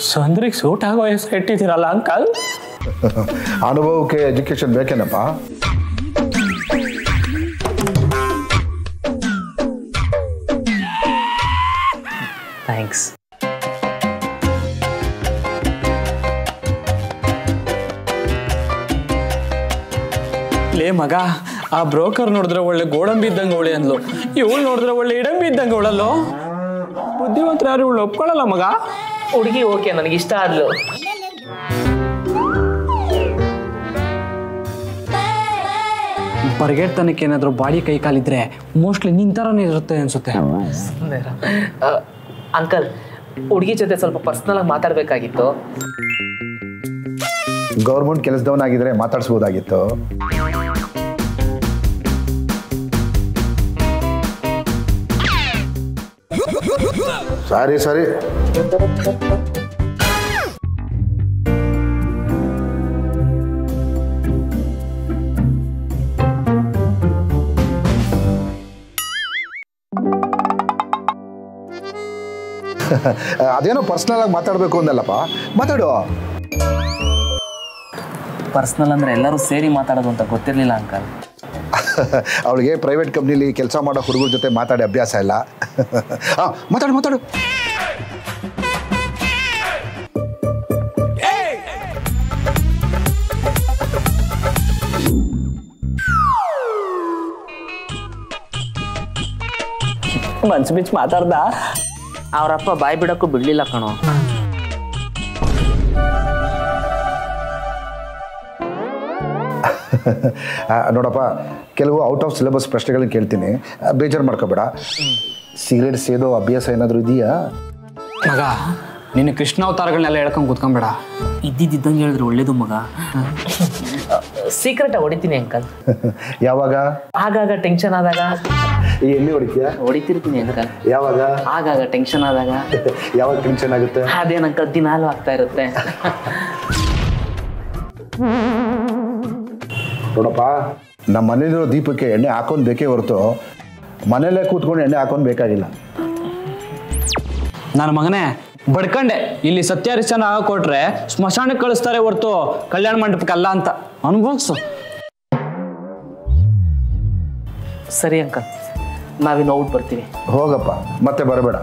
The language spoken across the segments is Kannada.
ಸಂದ್ರಿಗೆ ಸೂಟ್ ಆಗೋ ಹೆಸರು ಇಟ್ಟಿದ್ದೀರಲ್ಲ ಅಂಕಲ್. ಅನುಭವಕ್ಕೆ ಎಜುಕೇಶನ್ ಬೇಕೇನಪ್ಪ? ಥ್ಯಾಂಕ್ಸ್. ಲೇ ಮಗ, ಆ ಬ್ರೋಕರ್ ನೋಡಿದ್ರೆ ಒಳ್ಳೆ ಗೋಡಂಬಿ ಇದ್ದಂಗೆ ಅವಳೆ ಅಂದ್ಲು, ಇವಳು ನೋಡಿದ್ರೆ ಒಳ್ಳೆ ಇಡಂಬಿ ಇದ್ದಂಗೆ ಅವಳಲ್ಲೋ. ಬುದ್ಧಿವಂತರ ಯಾರು ಇವಳು ಒಪ್ಕೊಳ್ಳಲ್ಲ ಮಗ. ಹುಡುಗಿ ಓಕೆ, ನನಗಿಷ್ಟ ಆದ್ಲು. ಬರ್ಗೆಡ್ತನಕ್ಕೆ ಏನಾದರೂ ಬಾಡಿ ಕೈ ಕಾಲಿದ್ರೆ ಮೋಸ್ಟ್ಲಿ ನಿನ್ ಥರನೇ ಇರುತ್ತೆ ಅನ್ಸುತ್ತೆ. ಅಂಕಲ್, ಹುಡುಗಿ ಜೊತೆ ಸ್ವಲ್ಪ ಪರ್ಸನಲ್ ಆಗಿ ಮಾತಾಡ್ಬೇಕಾಗಿತ್ತು. ಗೌರ್ಮೆಂಟ್ ಕೆಲಸದವನಾಗಿದ್ರೆ ಮಾತಾಡ್ಸ್ಬೋದಾಗಿತ್ತು. ಸರಿ ಅದೇನೋ ಪರ್ಸನಲ್ ಆಗಿ ಮಾತಾಡ್ಬೇಕು ಅಂದಲ್ಲಪ್ಪ, ಮಾತಾಡು. ಪರ್ಸನಲ್ ಅಂದ್ರೆ ಎಲ್ಲರೂ ಸೇರಿ ಮಾತಾಡೋದು ಅಂತ ಗೊತ್ತಿರಲಿಲ್ಲ ಅಂಕಲ್. ಅವಳಿಗೆ ಪ್ರೈವೇಟ್ ಕಂಪ್ನಿಲಿ ಕೆಲಸ ಮಾಡೋ ಹುಡುಗರ ಜೊತೆ ಮಾತಾಡಿ ಅಭ್ಯಾಸ ಇಲ್ಲ. ಮಾತಾಡು. ಮನ್ಸು ಬಿಚ್ಚು ಮಾತಾಡ್ದ. ಅವರಪ್ಪ ಬಾಯಿ ಬಿಡಕ್ಕೂ ಬಿಡ್ಲಿಲ್ಲ ಕಣೋ. ನೋಡಪ್ಪ, ಕೆಲವು ಔಟ್ ಆಫ್ ಸಿಲೆಬಸ್ ಪ್ರಶ್ನೆಗಳನ್ನ ಕೇಳ್ತೀನಿ, ಬೇಜಾರು ಮಾಡ್ಕೋಬೇಡ. ಸಿಗರೇಟ್ ಸೇದೋ ಅಭ್ಯಾಸ ಏನಾದರೂ ಇದೆಯಾ? ಮಗ, ನಿನ್ನ ಕೃಷ್ಣ ಅವತಾರಗಳನ್ನೆಲ್ಲ ಹೇಳ್ಕೊಂಡು ಕೂತ್ಕೊಂಬೇಡ. ಇದ್ದಿದ್ದಂಗೆ ಹೇಳಿದ್ರೆ ಒಳ್ಳೇದು ಮಗ. ಸೀಕ್ರೆಟ್ ಹೊಡಿತೀನಿ ಅಂಕಲ್. ಯಾವಾಗ? ಆಗಾಗ ಟೆನ್ಷನ್ ಆದಾಗ. ಎಲ್ಲಿ ಹೊಡಿತೀಯ? ಹೊಡಿತಿರ್ತೀನಿ ಅಂಕಲ್. ಯಾವಾಗ? ಆಗಾಗ ಟೆನ್ಷನ್ ಆದಾಗ. ಯಾವಾಗ ಟೆನ್ಷನ್ ಆಗುತ್ತೆ? ಅದೇನು ಅಂಕಲ್, ದಿನಾಲು ಆಗ್ತಾ ಇರುತ್ತೆ. ನೋಡಪ್ಪ, ನಮ್ಮ ಮನೇಲಿರೋ ದೀಪಕ್ಕೆ ಎಣ್ಣೆ ಹಾಕೊಂಡು ಬೇಕೇ ಹೊರತು ಮನೇಲೇ ಕೂತ್ಕೊಂಡು ಎಣ್ಣೆ ಹಾಕೊಂಡು ಬೇಕಾಗಿಲ್ಲ. ನನ್ನ ಮಗನೇ, ಬಡ್ಕಂಡೆ ಇಲ್ಲಿ ಸತ್ಯಹರಿಶನ ಕೊಟ್ರೆ ಸ್ಮಶಾನಕ್ಕೆ ಕಳಿಸ್ತಾರೆ ಹೊರತು ಕಲ್ಯಾಣ ಮಂಟಪಕ್ಕಲ್ಲ ಅಂತ ಅನುಭವಿಸು. ಸರಿ ಅಂಕಲ್, ನಾವಿನ್ನು ಔಟ್ ಬರ್ತೀವಿ. ಹೋಗಪ್ಪ, ಮತ್ತೆ ಬರಬೇಡ.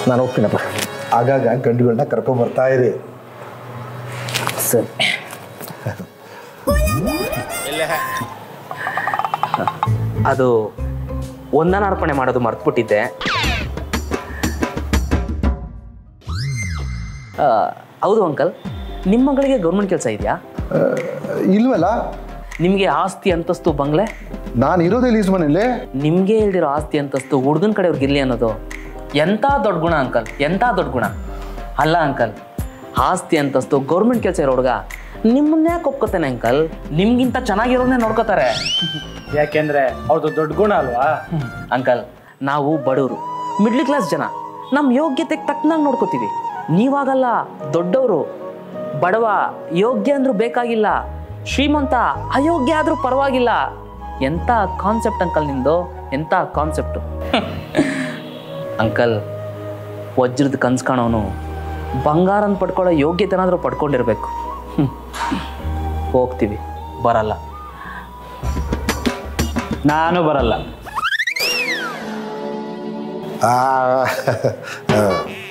ನಾನು ಹೋಗ್ತೀನಪ್ಪ. ಆಗಾಗ ಗಂಡುಗಳನ್ನ ಕರ್ಕೊಂಡ್ ಬರ್ತಾ ಇರಿ. ಸರಿ. ಅದು ಒಂದನಾರ್ಪಣೆ ಮಾಡೋದು ಮರ್ತ್ಬಿಟ್ಟಿದ್ದೆ. ಹೌದು ಅಂಕಲ್, ನಿಮ್ಮ ಮಗಳಿಗೆ ಗೌರ್ಮೆಂಟ್ ಕೆಲಸ ಇದೆಯಾ? ಇಲ್ವಲ್ಲ. ನಿಮಗೆ ಆಸ್ತಿ ಅಂತಸ್ತು ಬಂಗ್ಲೆ? ನಾನು ಇರೋದೇ ಲೀಸ್ ಮನೇಲಿ. ನಿಮಗೆ ಹೇಳಿರೋ ಆಸ್ತಿ ಅಂತಸ್ತು ಹುಡುಗನ ಕಡೆಯವ್ರಿಗೆ ಇರಲಿ ಅನ್ನೋದು ಎಂಥ ದೊಡ್ಡ ಗುಣ ಅಂಕಲ್, ಎಂಥ ದೊಡ್ಡ ಗುಣ. ಅಲ್ಲ ಅಂಕಲ್, ಆಸ್ತಿ ಅಂತಸ್ತು ಗೌರ್ಮೆಂಟ್ ಕೆಲಸ ಇರೋ ಹುಡುಗ ನಿಮ್ಮನ್ನ ಯಾಕೆ ಒಪ್ಕೋತಾನೆ ಅಂಕಲ್? ನಿಮ್ಗಿಂತ ಚೆನ್ನಾಗಿರೋನೇ ನೋಡ್ಕೋತಾರೆ. ಯಾಕೆಂದ್ರೆ ಅವ್ರದ್ದು ದೊಡ್ಡ ಗುಣ ಅಲ್ವಾ ಅಂಕಲ್? ನಾವು ಬಡವರು, ಮಿಡ್ಲ್ ಕ್ಲಾಸ್ ಜನ, ನಮ್ಮ ಯೋಗ್ಯತೆಗೆ ತಕ್ಕನಾಗಿ ನೋಡ್ಕೋತೀವಿ. ನೀವಾಗಲ್ಲ, ದೊಡ್ಡವರು. ಬಡವ ಯೋಗ್ಯ ಅಂದ್ರೂ ಬೇಕಾಗಿಲ್ಲ, ಶ್ರೀಮಂತ ಅಯೋಗ್ಯ ಆದ್ರೂ ಪರವಾಗಿಲ್ಲ. ಎಂಥ ಕಾನ್ಸೆಪ್ಟ್ ಅಂಕಲ್ ನಿಮ್ದು, ಎಂಥ ಕಾನ್ಸೆಪ್ಟು. ಅಂಕಲ್, ವಜ್ರದ ಕನ್ಸು ಕಾಣೋನು ಬಂಗಾರನ ಪಡ್ಕೊಳ್ಳೋ ಯೋಗ್ಯತೆನಾದರೂ ಪಡ್ಕೊಂಡಿರ್ಬೇಕು. ಹೋಗ್ತೀವಿ, ಬರಲ್ಲ. ನಾನು ಬರಲ್ಲ.